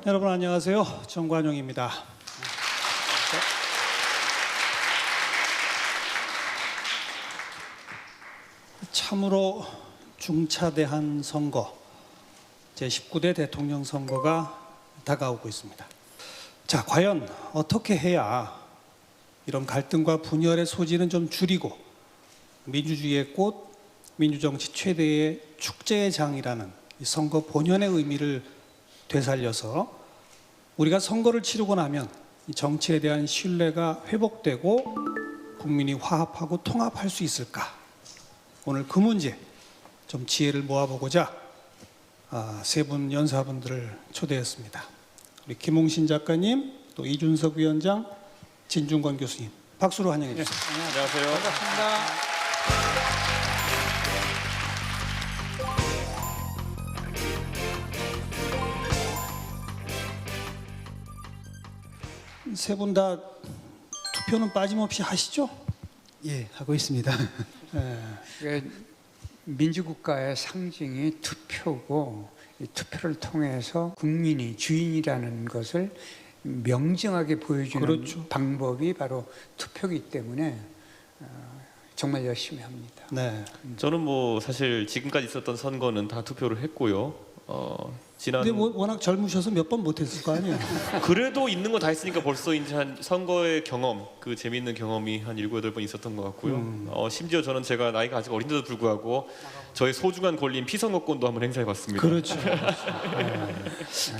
여러분 안녕하세요. 정관용입니다. 참으로 중차대한 선거, 제19대 대통령 선거가 다가오고 있습니다. 자, 과연 어떻게 해야 이런 갈등과 분열의 소지는 좀 줄이고 민주주의의 꽃, 민주정치 최대의 축제의 장이라는 이 선거 본연의 의미를 되살려서 우리가 선거를 치르고 나면 이 정치에 대한 신뢰가 회복되고 국민이 화합하고 통합할 수 있을까? 오늘 그 문제 좀 지혜를 모아보고자 세 분 연사분들을 초대했습니다. 우리 김홍신 작가님, 또 이준석 위원장, 진중권 교수님, 박수로 환영해 주세요. 네, 안녕하세요. 반갑습니다. 세 분 다 투표는 빠짐없이 하시죠? 예, 하고 있습니다. 네. 민주국가의 상징이 투표고, 이 투표를 통해서 국민이 주인이라는 것을 명정하게 보여주는 그렇죠. 방법이 바로 투표이기 때문에 정말 열심히 합니다. 네. 저는 뭐 사실 지금까지 있었던 선거는 다 투표를 했고요. 지난 근데 워낙 젊으셔서 몇 번 못했을 거 아니에요? 그래도 있는 거 다 했으니까 벌써 이제 한 선거의 경험, 그 재미있는 경험이 한 7, 8번 있었던 것 같고요. 심지어 저는 제가 나이가 아직 어린데도 불구하고 저의 소중한 권리인 피선거권도 한번 행사해봤습니다. 그렇죠. 네.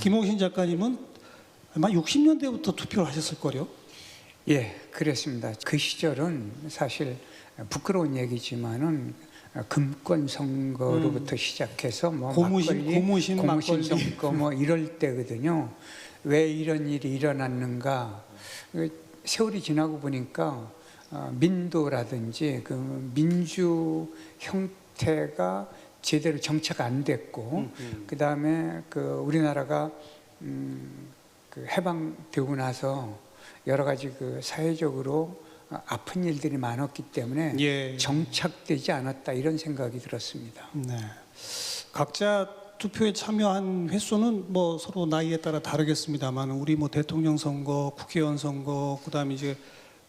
김홍신 작가님은 아마 60년대부터 투표를 하셨을 거요. 예, 그렇습니다. 그 시절은 사실 부끄러운 얘기지만은 금권 선거로부터 시작해서 뭐 고무신 막걸리 선거 뭐 이럴 때거든요. 왜 이런 일이 일어났는가? 세월이 지나고 보니까 민도라든지 그 민주 형태가 제대로 정착 안 됐고, 그 다음에 그 우리나라가 그 해방되고 나서 여러 가지 그 사회적으로 아픈 일들이 많았기 때문에 예. 정착되지 않았다 이런 생각이 들었습니다. 네. 각자 투표에 참여한 횟수는 뭐 서로 나이에 따라 다르겠습니다만 우리 뭐 대통령 선거, 국회의원 선거, 그다음에 이제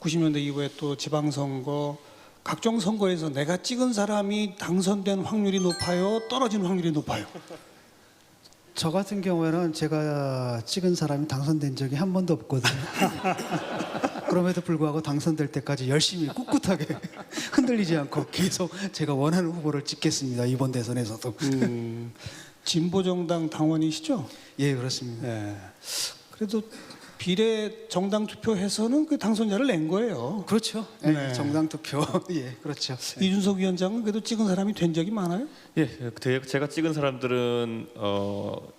90년대 이후에 또 지방 선거, 각종 선거에서 내가 찍은 사람이 당선된 확률이 높아요, 떨어지는 확률이 높아요. 저 같은 경우에는 제가 찍은 사람이 당선된 적이 한 번도 없거든요. 그럼에도 불구하고 당선될 때까지 열심히 꿋꿋하게 흔들리지 않고 계속 제가 원하는 후보를 찍겠습니다. 이번 대선에서도. 진보정당 당원이시죠? 예, 그렇습니다. 네. 그래도 비례 정당 투표해서는 그 당선자를 낸 거예요. 그렇죠. 예, 네. 정당 투표. 예, 그렇죠. 이준석 위원장은 그래도 찍은 사람이 된 적이 많아요? 예, 제가 찍은 사람들은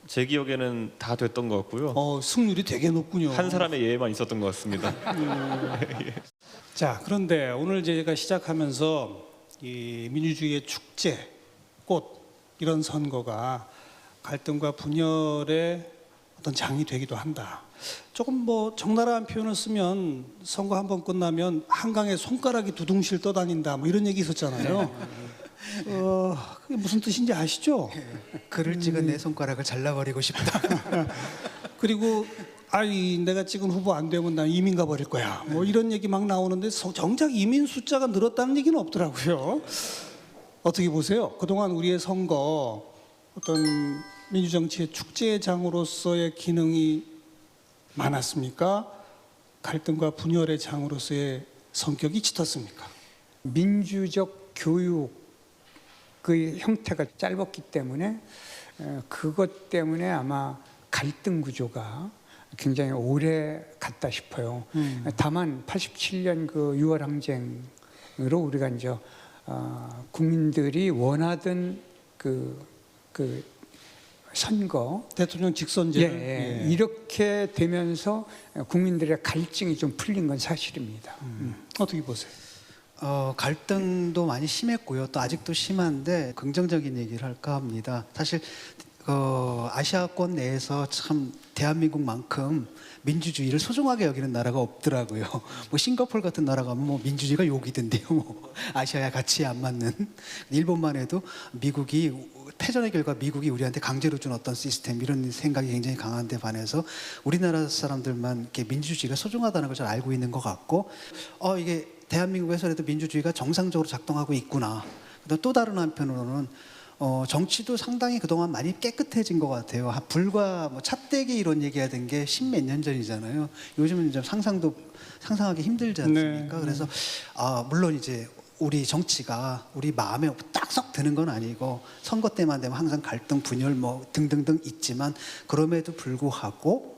제 기억에는 다 됐던 것 같고요. 승률이 되게 높군요. 한 사람의 예만 있었던 것 같습니다. 자, 그런데 오늘 제가 시작하면서 이 민주주의의 축제, 꽃 이런 선거가 갈등과 분열의 어떤 장이 되기도 한다. 조금 뭐 적나라한 표현을 쓰면 선거 한 번 끝나면 한강에 손가락이 두둥실 떠다닌다 뭐 이런 얘기 있었잖아요. 그게 무슨 뜻인지 아시죠? 글을 찍은 내 손가락을 잘라버리고 싶다. 그리고 내가 찍은 후보 안 되면 난 이민 가버릴 거야. 뭐 이런 얘기 막 나오는데 정작 이민 숫자가 늘었다는 얘기는 없더라고요. 어떻게 보세요? 그동안 우리의 선거 어떤 민주정치의 축제의 장으로서의 기능이 많았습니까? 갈등과 분열의 장으로서의 성격이 짙었습니까? 민주적 교육 그 형태가 짧았기 때문에 그것 때문에 아마 갈등 구조가 굉장히 오래 갔다 싶어요. 다만 87년 그 6월 항쟁으로 우리가 이제 국민들이 원하던 그 선거 대통령 직선제를 이렇게 되면서 국민들의 갈증이 좀 풀린 건 사실입니다. 어떻게 보세요? 갈등도 많이 심했고요. 또 아직도 심한데 긍정적인 얘기를 할까 합니다. 사실 아시아권 내에서 참 대한민국만큼 민주주의를 소중하게 여기는 나라가 없더라고요. 뭐 싱가포르 같은 나라 가면 뭐 민주주의가 욕이던데요. 뭐 아시아의 가치에 안 맞는. 일본만 해도 미국이 패전의 결과 미국이 우리한테 강제로 준 어떤 시스템 이런 생각이 굉장히 강한데 반해서 우리나라 사람들만 이렇게 민주주의가 소중하다는 걸 잘 알고 있는 것 같고 이게 대한민국에서라도 민주주의가 정상적으로 작동하고 있구나. 또 다른 한편으로는 정치도 상당히 그동안 많이 깨끗해진 것 같아요. 불과 뭐 찻대기 이런 얘기하던 게 십몇 년 전이잖아요. 요즘은 좀 상상하기 힘들지 않습니까? 네. 그래서 물론 이제 우리 정치가 우리 마음에 딱썩 드는 건 아니고 선거 때만 되면 항상 갈등, 분열 뭐 등등등 있지만 그럼에도 불구하고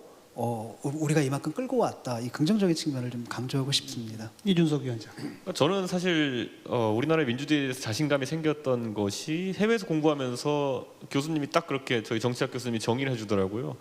우리가 이만큼 끌고 왔다. 이 긍정적인 측면을 좀 강조하고 싶습니다. 이준석 위원장. 저는 사실 우리나라의 민주주의에 대해서 자신감이 생겼던 것이 해외에서 공부하면서 교수님이 딱 그렇게 저희 정치학 교수님이 정의를 해주더라고요.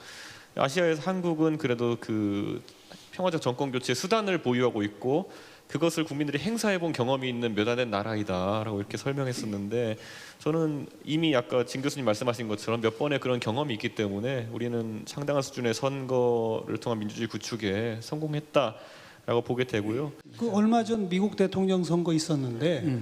아시아에서 한국은 그래도 그 평화적 정권 교체의 수단을 보유하고 있고 그것을 국민들이 행사해본 경험이 있는 몇 안 된 나라이다라고 이렇게 설명했었는데 저는 이미 아까 진 교수님 말씀하신 것처럼 몇 번의 그런 경험이 있기 때문에 우리는 상당한 수준의 선거를 통한 민주주의 구축에 성공했다라고 보게 되고요. 그 얼마 전 미국 대통령 선거 있었는데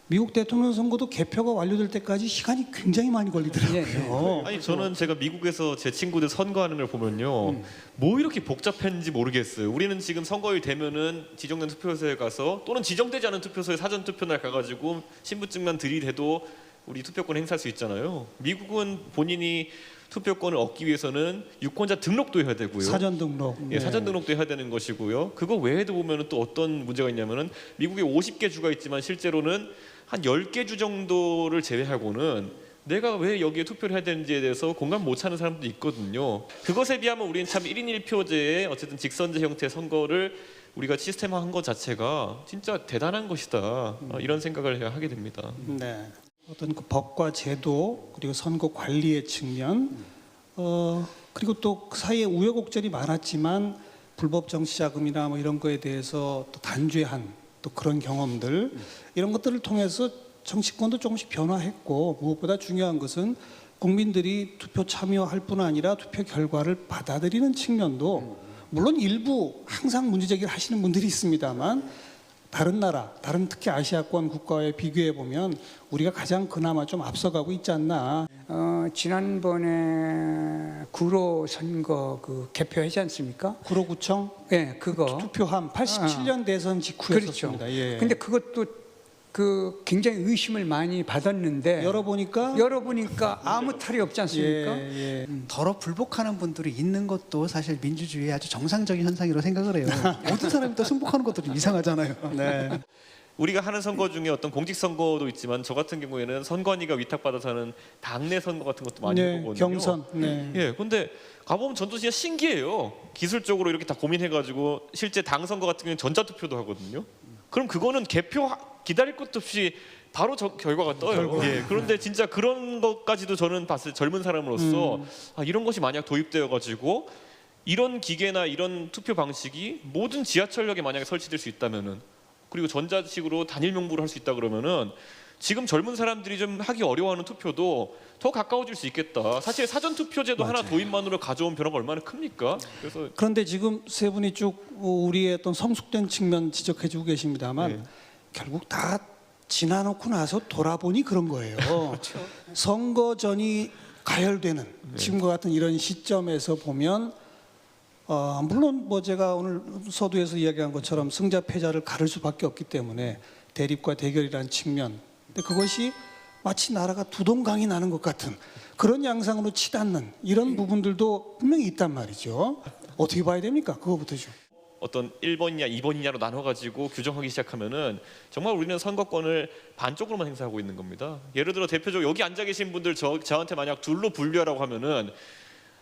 미국 대통령 선거도 개표가 완료될 때까지 시간이 굉장히 많이 걸리더라고요. 아니 저는 제가 미국에서 제 친구들 선거하는 걸 보면요 뭐 이렇게 복잡했는지 모르겠어요. 우리는 지금 선거일 되면은 지정된 투표소에 가서 또는 지정되지 않은 투표소에 사전 투표날 가가지고 신분증만 들이대도 우리 투표권 행사할 수 있잖아요. 미국은 본인이 투표권을 얻기 위해서는 유권자 등록도 해야 되고요. 사전 등록. 예, 사전 등록도 해야 되는 것이고요. 그거 외에도 보면은 또 어떤 문제가 있냐면은 미국에 50개 주가 있지만 실제로는 한 10개 주 정도를 제외하고는 내가 왜 여기에 투표를 해야 되는지에 대해서 공감 못 하는 사람도 있거든요. 그것에 비하면 우리는 참 1인 1표제의 어쨌든 직선제 형태의 선거를 우리가 시스템화한 것 자체가 진짜 대단한 것이다. 이런 생각을 하게 됩니다. 네. 어떤 그 법과 제도 그리고 선거 관리의 측면 그리고 또 그 사이에 우여곡절이 많았지만 불법 정치 자금이나 뭐 이런 거에 대해서 또 단죄한 또 그런 경험들 이런 것들을 통해서 정치권도 조금씩 변화했고 무엇보다 중요한 것은 국민들이 투표 참여할 뿐 아니라 투표 결과를 받아들이는 측면도 물론 일부 항상 문제 제기를 하시는 분들이 있습니다만 다른 나라, 다른 특히 아시아권 국가에 비교해 보면 우리가 가장 그나마 좀 앞서가고 있지 않나. 지난번에 구로 선거 그 개표하지 않습니까? 구로구청 네, 그거. 투표함 87년 대선 직후였습니다. 그렇죠. 예. 근데 그것도 그 굉장히 의심을 많이 받았는데 열어보니까 아무 탈이 없지 않습니까? 예. 더러 불복하는 분들이 있는 것도 사실 민주주의의 아주 정상적인 현상이라고 생각을 해요. 모든 사람이 또 승복하는 것도 좀 이상하잖아요. 네. 우리가 하는 선거 중에 어떤 공직 선거도 있지만 저 같은 경우에는 선관위가 위탁받아서 하는 당내 선거 같은 것도 많이 네, 보거든요. 경선. 네. 예, 근데 가보면 전도 진짜 신기해요. 기술적으로 이렇게 다 고민해가지고 실제 당 선거 같은 경우는 전자투표도 하거든요. 그럼 그거는 개표 기다릴 것도 없이 바로 결과가 떠요. 예, 그런데 진짜 그런 것까지도 저는 봤을 때 젊은 사람으로서 이런 것이 만약 도입되어가지고 이런 기계나 이런 투표 방식이 모든 지하철역에 만약에 설치될 수 있다면은 그리고 전자식으로 단일 명부를 할 수 있다 그러면은 지금 젊은 사람들이 좀 하기 어려워하는 투표도 더 가까워질 수 있겠다. 사실 사전 투표제도 하나 도입만으로 가져온 변화가 얼마나 큽니까? 그래서 그런데 지금 세 분이 쭉 우리의 어떤 성숙된 측면 지적해주고 계십니다만 네. 결국 다 지나놓고 나서 돌아보니 그런 거예요. 선거 전이 가열되는 지금과 같은 이런 시점에서 보면 물론 뭐 제가 오늘 서두에서 이야기한 것처럼 승자 패자를 가를 수밖에 없기 때문에 대립과 대결이라는 측면. 근데 그것이 마치 나라가 두동강이 나는 것 같은 그런 양상으로 치닫는 이런 부분들도 분명히 있단 말이죠. 어떻게 봐야 됩니까? 그거부터 좀. 어떤 1번이냐 2번이냐로 나눠가지고 규정하기 시작하면은 정말 우리는 선거권을 반쪽으로만 행사하고 있는 겁니다. 예를 들어 대표적으로 여기 앉아 계신 분들 저한테 만약 둘로 분류하라고 하면은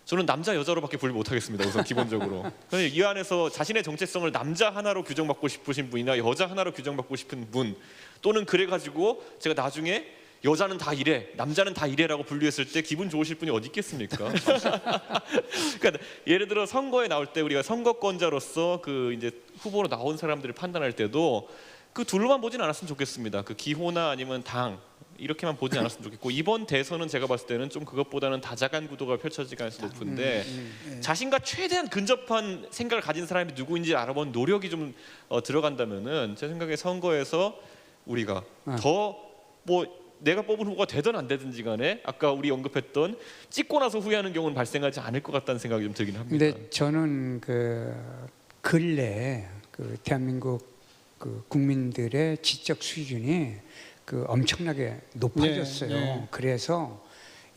저는 남자 여자로밖에 분류 못하겠습니다. 우선 기본적으로. 이 안에서 자신의 정체성을 남자 하나로 규정받고 싶으신 분이나 여자 하나로 규정받고 싶은 분 또는 그래가지고 제가 나중에 여자는 다 이래, 남자는 다 이래라고 분류했을 때 기분 좋으실 분이 어디 있겠습니까? 그러니까 예를 들어 선거에 나올 때 우리가 선거권자로서 그 이제 후보로 나온 사람들을 판단할 때도 그 둘로만 보진 않았으면 좋겠습니다. 그 기호나 아니면 당 이렇게만 보진 않았으면 좋겠고 이번 대선은 제가 봤을 때는 좀 그것보다는 다자간 구도가 펼쳐질 가능성이 높은데 자신과 최대한 근접한 생각을 가진 사람이 누구인지 알아보는 노력이 좀 들어간다면은 제 생각에 선거에서 우리가 더 뭐 내가 뽑은 후보가 되든 안 되든지 간에 아까 우리 언급했던 찍고 나서 후회하는 경우는 발생하지 않을 것 같다는 생각이 좀 들긴 합니다. 근데 저는 그 근래 그 대한민국 그 국민들의 지적 수준이 그 엄청나게 높아졌어요. 네. 그래서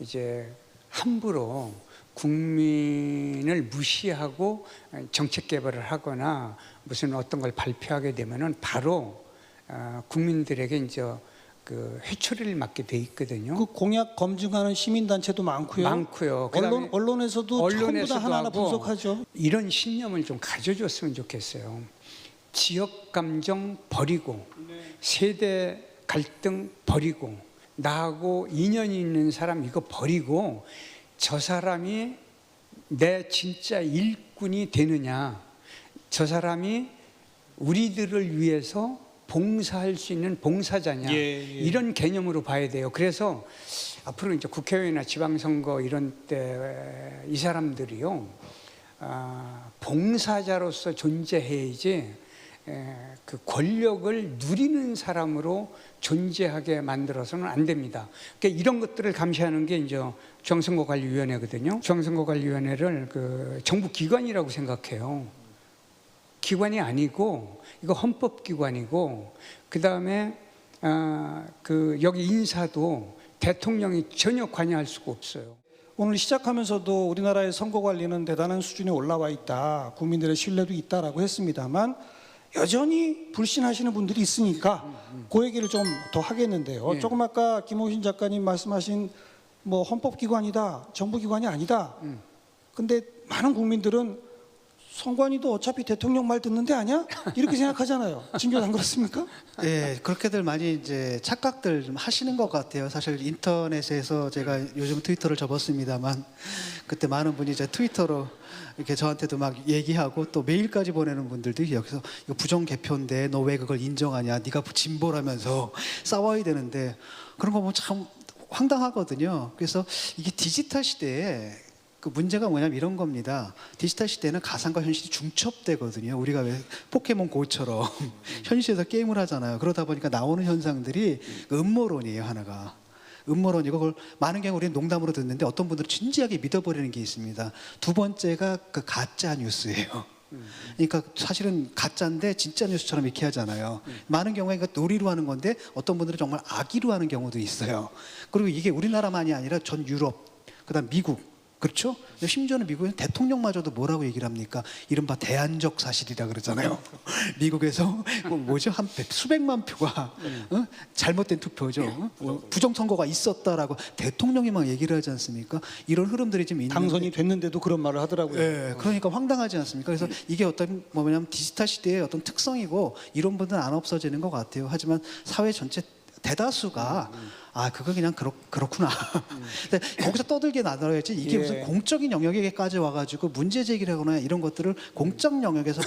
이제 함부로 국민을 무시하고 정책 개발을 하거나 무슨 어떤 걸 발표하게 되면은 바로 국민들에게 이제 그 회초리를 맞게 돼 있거든요. 그 공약 검증하는 시민단체도 많고요. 많고요. 그다음에 언론에서도 전부 다 하나하나 하고 분석하죠. 이런 신념을 좀 가져줬으면 좋겠어요. 지역 감정 버리고 세대 갈등 버리고 나하고 인연이 있는 사람 이거 버리고 저 사람이 내 진짜 일꾼이 되느냐, 저 사람이 우리들을 위해서 봉사할 수 있는 봉사자냐, 이런 개념으로 봐야 돼요. 그래서 앞으로 이제 국회의원이나 지방선거 이런 때 이 사람들이요, 봉사자로서 존재해야지 그 권력을 누리는 사람으로 존재하게 만들어서는 안 됩니다. 그러니까 이런 것들을 감시하는 게 이제 중앙선거관리위원회거든요. 중앙선거관리위원회를 그 정부 기관이라고 생각해요. 기관이 아니고 이거 헌법기관이고, 그 다음에 그 여기 인사도 대통령이 전혀 관여할 수가 없어요. 오늘 시작하면서도 우리나라의 선거 관리는 대단한 수준에 올라와 있다, 국민들의 신뢰도 있다라고 했습니다만 여전히 불신하시는 분들이 있으니까 그 얘기를 좀 더 하겠는데요. 조금 아까 김호신 작가님 말씀하신 뭐 헌법기관이다, 정부기관이 아니다. 근데 많은 국민들은 선관위도 어차피 대통령 말 듣는데 아니야? 이렇게 생각하잖아요. 진교 안 그렇습니까? 예, 그렇게들 많이 이제 착각들 좀 하시는 것 같아요. 사실 인터넷에서 제가 요즘 트위터를 접었습니다만 그때 많은 분이 이제 트위터로 이렇게 저한테도 막 얘기하고 또 메일까지 보내는 분들도 여기서 이거 부정 개표인데 너 왜 그걸 인정하냐? 네가 진보라면서 싸워야 되는데 그런 거 보면 참 황당하거든요. 그래서 이게 디지털 시대에 그 문제가 뭐냐면 이런 겁니다. 디지털 시대는 가상과 현실이 중첩되거든요. 우리가 왜 포켓몬고처럼 현실에서 게임을 하잖아요. 그러다 보니까 나오는 현상들이 음모론이에요, 하나가. 음모론이고 그걸 많은 경우 우리는 농담으로 듣는데 어떤 분들은 진지하게 믿어버리는 게 있습니다. 두 번째가 그 가짜 뉴스예요. 그러니까 사실은 가짜인데 진짜 뉴스처럼 이렇게 하잖아요. 많은 경우에 이거 놀이로 하는 건데 어떤 분들은 정말 악의로 하는 경우도 있어요. 그리고 이게 우리나라만이 아니라 전 유럽, 그다음 미국, 그렇죠? 심지어는 미국에는 대통령마저도 뭐라고 얘기를 합니까? 이른바 대안적 사실이라 그러잖아요. 미국에서 뭐죠? 한 수백만 표가 잘못된 투표죠. 부정 선거가 있었다라고 대통령이 막 얘기를 하지 않습니까? 이런 흐름들이 좀 있는데 당선이 됐는데도 그런 말을 하더라고요. 네, 그러니까 황당하지 않습니까? 그래서 이게 어떤 뭐냐면 디지털 시대의 어떤 특성이고 이런 분들은 안 없어지는 것 같아요. 하지만 사회 전체 대다수가 그거 그냥 그렇구나. 근데 거기서 떠들게 나눠야지 이게 무슨 공적인 영역에까지 와가지고 문제 제기를 하거나 이런 것들을 공적 영역에서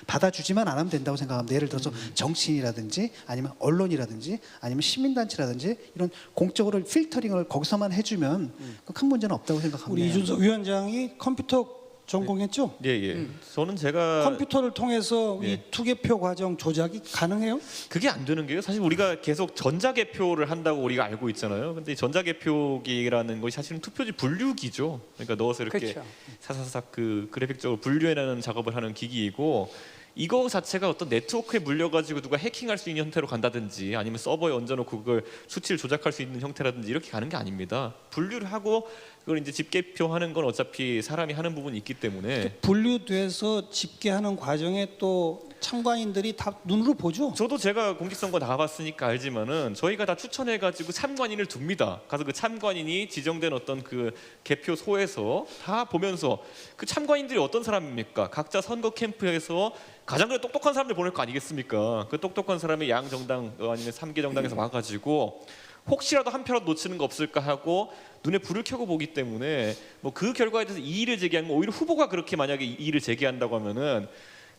받아주지만 안 하면 된다고 생각합니다. 예를 들어서 정치인이라든지 아니면 언론이라든지 아니면 시민단체라든지 이런 공적으로 필터링을 거기서만 해주면 큰 문제는 없다고 생각합니다. 우리 이준석 위원장이 컴퓨터 전공했죠? 예. 저는 제가 컴퓨터를 통해서 이 투개표 과정 조작이 가능해요? 그게 안 되는 게요. 사실 우리가 계속 전자개표를 한다고 우리가 알고 있잖아요. 근데 전자개표기라는 것이 사실은 투표지 분류기죠. 그러니까 넣어서 이렇게 그렇죠. 사사삭 그 그래픽적으로 분류해내는 작업을 하는 기기이고, 이거 자체가 어떤 네트워크에 물려가지고 누가 해킹할 수 있는 형태로 간다든지 아니면 서버에 얹어놓고 그걸 수치를 조작할 수 있는 형태라든지 이렇게 가는 게 아닙니다. 분류를 하고 그걸 이제 집계표하는 건 어차피 사람이 하는 부분이 있기 때문에 분류돼서 집계하는 과정에 또 참관인들이 다 눈으로 보죠. 저도 제가 공직선거 나가봤으니까 알지만은 저희가 다 추천해가지고 참관인을 둡니다. 가서 그 참관인이 지정된 어떤 그 개표소에서 다 보면서 그 참관인들이 어떤 사람입니까? 각자 선거 캠프에서 가장 그래 똑똑한 사람들 보낼 거 아니겠습니까? 그 똑똑한 사람이 양 정당 아니면 3개 정당에서 와가지고 혹시라도 한 표라도 놓치는 거 없을까 하고 눈에 불을 켜고 보기 때문에 뭐 그 결과에 대해서 이의를 제기하는 거, 오히려 후보가 그렇게 만약에 이의를 제기한다고 하면은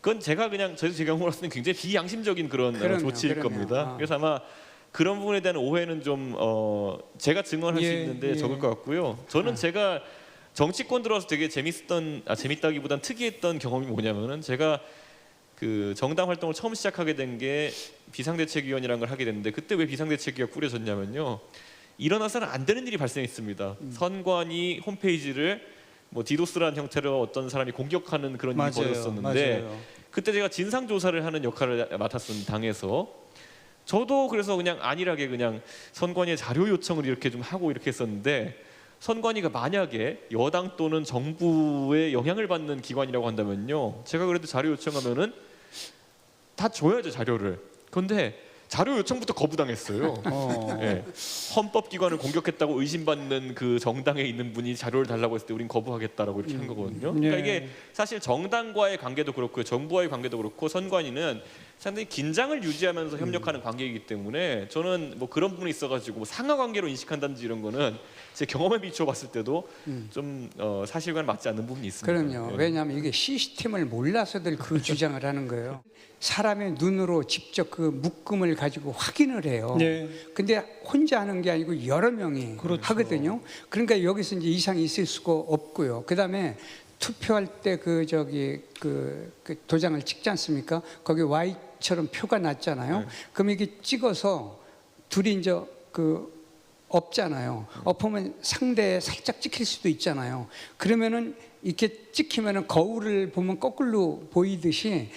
그건 제가 그냥 제 경우로서는 굉장히 비양심적인 그런 조치일 겁니다. 그래서 아마 그런 부분에 대한 오해는 좀 제가 증언할 수 있는데 적을 것 같고요. 저는 제가 정치권 들어와서 되게 재밌다기보단 특이했던 경험이 뭐냐면은 제가 그 정당 활동을 처음 시작하게 된 게 비상대책위원이라는 걸 하게 됐는데 그때 왜 비상대책위가 꾸려졌냐면요. 일어나서는 안 되는 일이 발생했습니다. 선관위 홈페이지를 뭐 디도스라는 형태로 어떤 사람이 공격하는 그런 일이 벌어졌었는데 맞아요. 그때 제가 진상 조사를 하는 역할을 맡았습니다. 당에서 저도 그래서 그냥 안일하게 그냥 선관위에 자료 요청을 이렇게 좀 하고 이렇게 했었는데 선관위가 만약에 여당 또는 정부의 영향을 받는 기관이라고 한다면요, 제가 그래도 자료 요청하면은 다 줘야죠 자료를. 그런데 자료 요청부터 거부당했어요. 예. 헌법기관을 공격했다고 의심받는 그 정당에 있는 분이 자료를 달라고 했을 때 우린 거부하겠다라고 이렇게 한 거거든요. 그러니까 예. 이게 사실 정당과의 관계도 그렇고 정부와의 관계도 그렇고 선관위는 상당히 긴장을 유지하면서 협력하는 관계이기 때문에 저는 뭐 그런 부분이 있어가지고 뭐 상하 관계로 인식한다든지 이런 거는 제 경험에 비춰봤을 때도 좀 사실과는 맞지 않는 부분이 있습니다. 그럼요. 예. 왜냐하면 이게 시스템을 몰라서들 그 주장을 하는 거예요. 사람의 눈으로 직접 그 묶음을 가지고 확인을 해요. 네. 근데 혼자 하는 게 아니고 여러 명이 그렇죠. 하거든요. 그러니까 여기서 이제 이상이 있을 수가 없고요. 그다음에 투표할 때 그 도장을 찍지 않습니까? 거기 Y처럼 표가 났잖아요. 네. 그럼 이게 찍어서 둘이 이제 그 없잖아요. 엎으면 상대에 살짝 찍힐 수도 있잖아요. 그러면은 이렇게 찍히면은 거울을 보면 거꾸로 보이듯이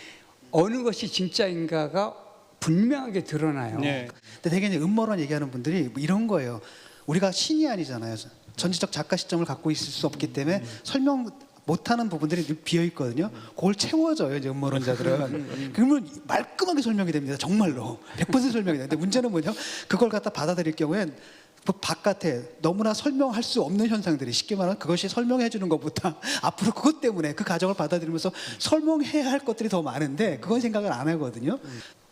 어느 것이 진짜인가가 분명하게 드러나요. 네. 근데 되게 이제 음모론 얘기하는 분들이 뭐 이런 거예요. 우리가 신이 아니잖아요. 전지적 작가 시점을 갖고 있을 수 없기 때문에 설명 못하는 부분들이 늘 비어 있거든요. 그걸 채워줘요 이제 음모론자들은. 그러면 말끔하게 설명이 됩니다. 정말로 100% 설명이 되는데 문제는 뭐냐? 그걸 갖다 받아들일 경우엔 그 바깥에 너무나 설명할 수 없는 현상들이, 쉽게 말하면 그것이 설명해 주는 것보다 앞으로 그것 때문에 그 가정을 받아들이면서 설명해야 할 것들이 더 많은데 그건 생각을 안 하거든요.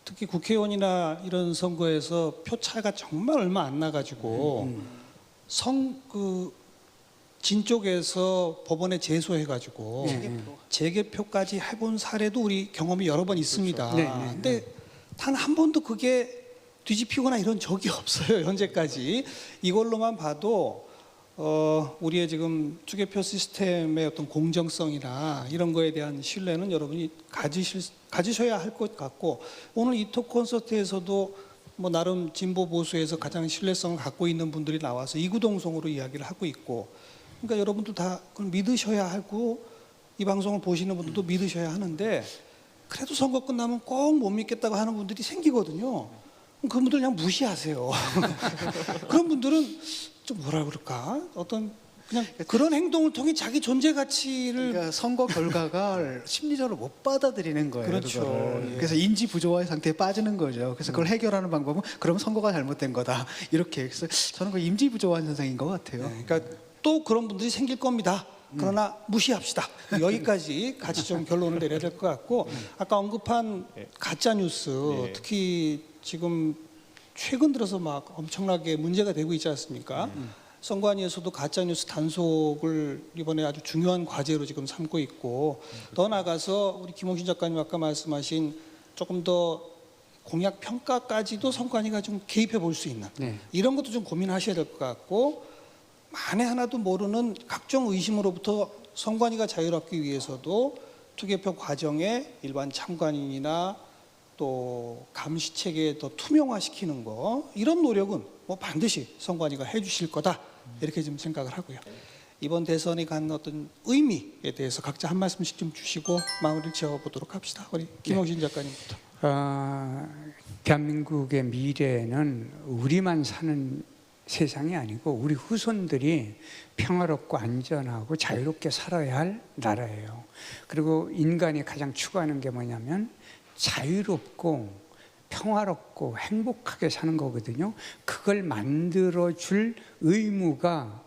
특히 국회의원이나 이런 선거에서 표 차이가 정말 얼마 안 나가지고 진 쪽에서 법원에 제소해가지고 재개표까지 해본 사례도 우리 경험이 여러 번 있습니다. 네, 네, 근데 단 한 번도 그게 뒤집히거나 이런 적이 없어요. 현재까지. 이걸로만 봐도 우리의 지금 투개표 시스템의 어떤 공정성이나 이런 거에 대한 신뢰는 여러분이 가지셔야 할 것 같고, 오늘 이 토크 콘서트에서도 뭐 나름 진보 보수에서 가장 신뢰성을 갖고 있는 분들이 나와서 이구동성으로 이야기를 하고 있고, 그러니까 여러분도 다 그걸 믿으셔야 하고 이 방송을 보시는 분들도 믿으셔야 하는데, 그래도 선거 끝나면 꼭 못 믿겠다고 하는 분들이 생기거든요. 그분들 그냥 무시하세요. 그런 분들은 좀 뭐라 그럴까? 어떤 그냥 그런 행동을 통해 자기 존재 가치를 그러니까 선거 결과가 심리적으로 못 받아들이는 거예요. 그렇죠. 그거를. 예. 그래서 인지 부조화의 상태에 빠지는 거죠. 그래서 그걸 해결하는 방법은 그러면 선거가 잘못된 거다. 이렇게. 그래서 저는 그 임지 부조화 현상인 것 같아요. 그러니까 또 그런 분들이 생길 겁니다. 그러나 무시합시다. 여기까지 같이 좀 결론을 내려야 될 것 같고, 아까 언급한 가짜 뉴스, 네. 특히 지금 최근 들어서 막 엄청나게 문제가 되고 있지 않습니까? 선관위에서도 가짜 뉴스 단속을 이번에 아주 중요한 과제로 지금 삼고 있고, 더 나아가서 우리 김홍신 작가님 아까 말씀하신 조금 더 공약 평가까지도 선관위가 좀 개입해 볼 수 있는 네. 이런 것도 좀 고민하셔야 될 것 같고, 만에 하나도 모르는 각종 의심으로부터 선관위가 자유롭기 위해서도 투개표 과정에 일반 참관인이나 또 감시 체계에 더 투명화시키는 거, 이런 노력은 뭐 반드시 선관위가 해주실 거다, 이렇게 좀 생각을 하고요. 이번 대선이 갖는 어떤 의미에 대해서 각자 한 말씀씩 좀 주시고 마무리를 지어보도록 합시다. 우리 김홍신 작가님부터. 대한민국의 미래는 우리만 사는 세상이 아니고 우리 후손들이 평화롭고 안전하고 자유롭게 살아야 할 나라예요. 그리고 인간이 가장 추구하는 게 뭐냐면 자유롭고 평화롭고 행복하게 사는 거거든요. 그걸 만들어줄 의무가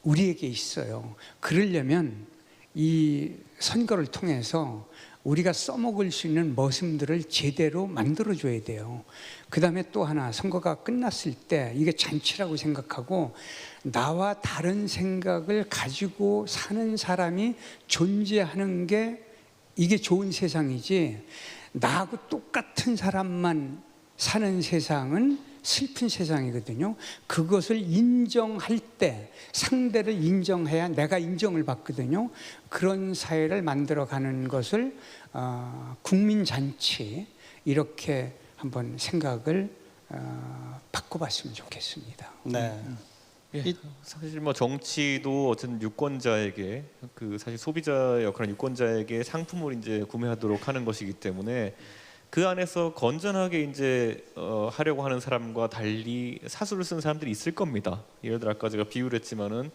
우리에게 있어요. 그러려면 이 선거를 통해서 우리가 써먹을 수 있는 머슴들을 제대로 만들어줘야 돼요. 그 다음에 또 하나, 선거가 끝났을 때 이게 잔치라고 생각하고 나와 다른 생각을 가지고 사는 사람이 존재하는 게 이게 좋은 세상이지, 나하고 똑같은 사람만 사는 세상은 슬픈 세상이거든요. 그것을 인정할 때 상대를 인정해야 내가 인정을 받거든요. 그런 사회를 만들어가는 것을 국민잔치 이렇게 한번 생각을 바꿔봤으면 좋겠습니다. 네. 예, 사실 뭐 정치도 어쨌든 유권자에게 그 사실 소비자 역할은 유권자에게 상품을 이제 구매하도록 하는 것이기 때문에 그 안에서 건전하게 이제 하려고 하는 사람과 달리 사수를 쓴 사람들이 있을 겁니다. 예를 들어 아까 제가 비유를 했지만은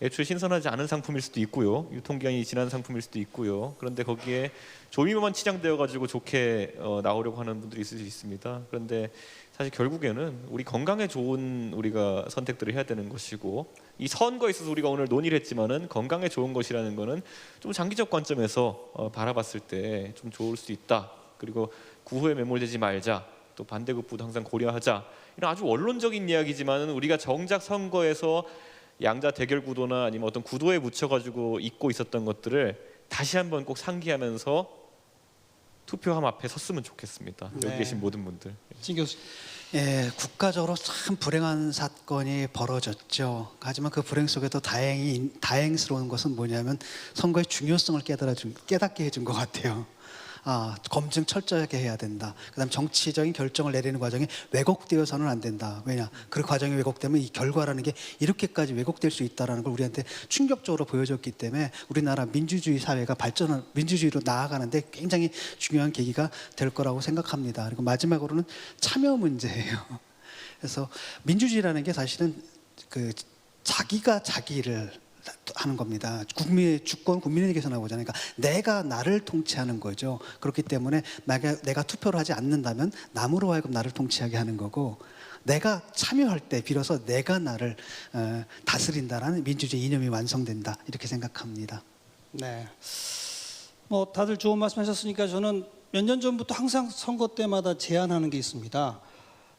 애초에 신선하지 않은 상품일 수도 있고요, 유통기한이 지난 상품일 수도 있고요. 그런데 거기에 조미료만 치장되어 가지고 좋게 나오려고 하는 분들이 있을 수 있습니다. 그런데 사실 결국에는 우리 건강에 좋은 우리가 선택들을 해야 되는 것이고, 이 선거에 있어서 우리가 오늘 논의를 했지만은 건강에 좋은 것이라는 거는 좀 장기적 관점에서 바라봤을 때 좀 좋을 수 있다. 그리고 구호에 매몰되지 말자, 또 반대급부도 항상 고려하자, 이런 아주 원론적인 이야기지만은 우리가 정작 선거에서 양자 대결 구도나 아니면 어떤 구도에 묻혀가지고 잊고 있었던 것들을 다시 한번 꼭 상기하면서 투표함 앞에 섰으면 좋겠습니다. 네. 여기 계신 모든 분들. 진 교수. 예, 국가적으로 참 불행한 사건이 벌어졌죠. 하지만 그 불행 속에도 다행스러운 것은 뭐냐면 선거의 중요성을 깨닫게 해준 것 같아요. 검증 철저하게 해야 된다. 그다음 정치적인 결정을 내리는 과정이 왜곡되어서는 안 된다. 왜냐? 그 과정이 왜곡되면 이 결과라는 게 이렇게까지 왜곡될 수 있다라는 걸 우리한테 충격적으로 보여줬기 때문에 우리나라 민주주의 사회가 민주주의로 나아가는데 굉장히 중요한 계기가 될 거라고 생각합니다. 그리고 마지막으로는 참여 문제예요. 그래서 민주주의라는 게 사실은 그 자기가 자기를 하는 겁니다. 국민의 주권 국민에게서 나오잖아요. 그러니까 내가 나를 통치하는 거죠. 그렇기 때문에 내가 투표를 하지 않는다면 남으로 하여금 나를 통치하게 하는 거고, 내가 참여할 때 비로소 내가 나를 다스린다라는 민주주의 이념이 완성된다, 이렇게 생각합니다. 네. 뭐 다들 좋은 말씀하셨으니까 저는 몇 년 전부터 항상 선거 때마다 제안하는 게 있습니다.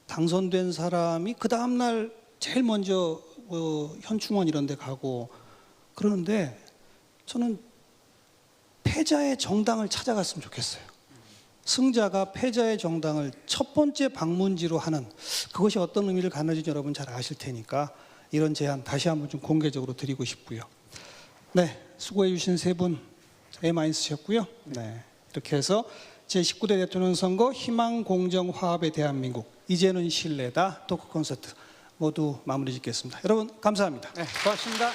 당선된 사람이 그 다음 날 제일 먼저 현충원 이런 데 가고 그러는데, 저는 패자의 정당을 찾아갔으면 좋겠어요. 승자가 패자의 정당을 첫 번째 방문지로 하는, 그것이 어떤 의미를 가지는지 여러분 잘 아실 테니까 이런 제안 다시 한번 좀 공개적으로 드리고 싶고요. 네, 수고해 주신 세 분 애 많이 쓰셨고요. 네, 이렇게 해서 제19대 대통령 선거 희망 공정 화합의 대한민국, 이제는 신뢰다 토크 콘서트 모두 마무리 짓겠습니다. 여러분 감사합니다. 네, 고맙습니다.